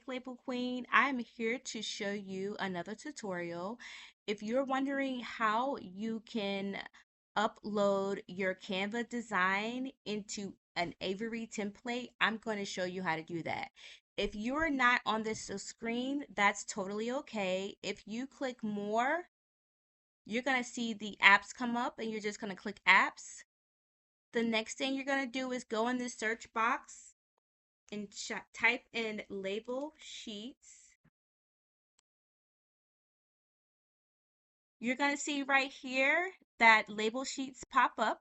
Label Queen. I'm here to show you another tutorial. If you're wondering how you can upload your Canva design into an Avery template, I'm going to show you how to do that. If you're not on this screen, that's totally okay. If you click more, you're going to see the apps come up and you're just going to click apps. The next thing you're going to do is go in the search box and type in label sheets. You're going to see right here that label sheets pop up.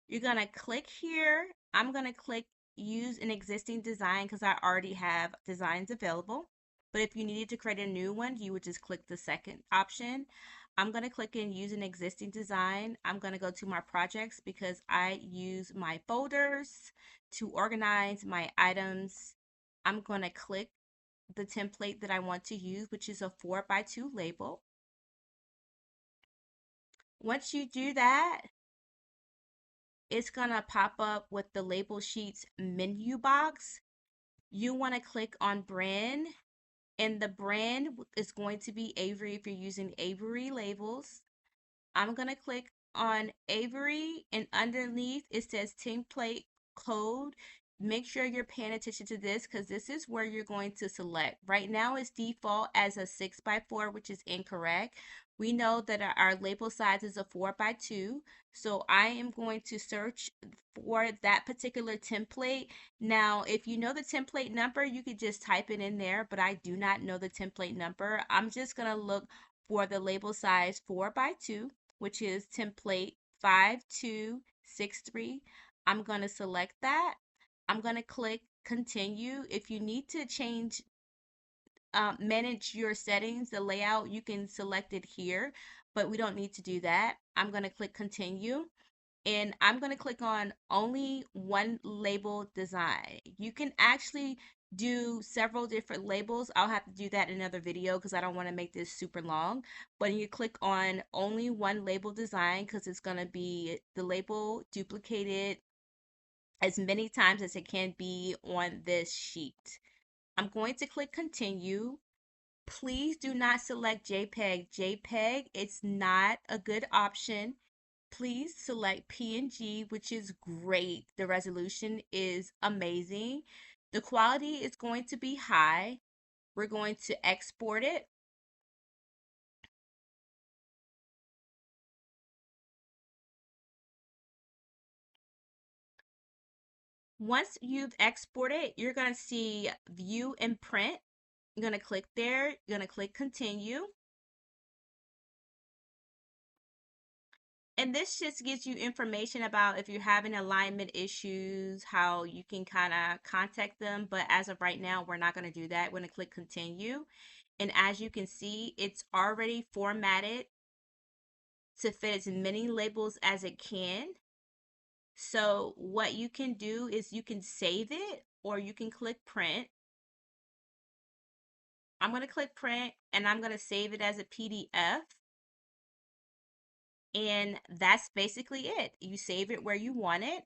You're going to click here. I'm going to click use an existing design because I already have designs available. But if you needed to create a new one, you would just click the second option. I'm going to click in use an existing design. I'm going to go to my projects because I use my folders to organize my items. I'm going to click the template that I want to use, which is a 4x2 label. Once you do that, it's going to pop up with the label sheets menu box. You want to click on brand, and the brand is going to be Avery if you're using Avery labels. I'm going to click on Avery, and underneath it says template code. Make sure you're paying attention to this because this is where you're going to select. Right now it's default as a 6x4, which is incorrect. We know that our label size is a 4x2. So I am going to search for that particular template. Now, if you know the template number, you could just type it in there, but I do not know the template number. I'm just going to look for the label size 4x2, which is template 5263. I'm going to select that. I'm going to click continue. If you need to change, manage your settings, the layout, you can select it here, but we don't need to do that. I'm going to click continue. And I'm going to click on only one label design. You can actually do several different labels. I'll have to do that in another video because I don't want to make this super long. But you click on only one label design because it's going to be the label duplicated as many times as it can be on this sheet. I'm going to click continue. Please do not select JPEG. JPEG, it's not a good option. Please select PNG, which is great. The resolution is amazing. The quality is going to be high. We're going to export it. Once you've exported, you're going to see view and print. You're going to click there. You're going to click continue. And this just gives you information about if you're having alignment issues, how you can kind of contact them. But as of right now, we're not going to do that. We're going to click continue. And as you can see, it's already formatted to fit as many labels as it can. So what you can do is you can save it or you can click print. I'm going to click print and I'm going to save it as a PDF. And that's basically it. You save it where you want it.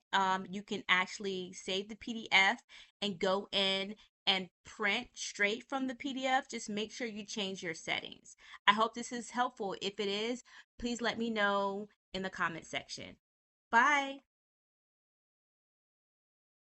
You can actually save the PDF and go in and print straight from the PDF. Just make sure you change your settings. I hope this is helpful. If it is, please let me know in the comment section. Bye.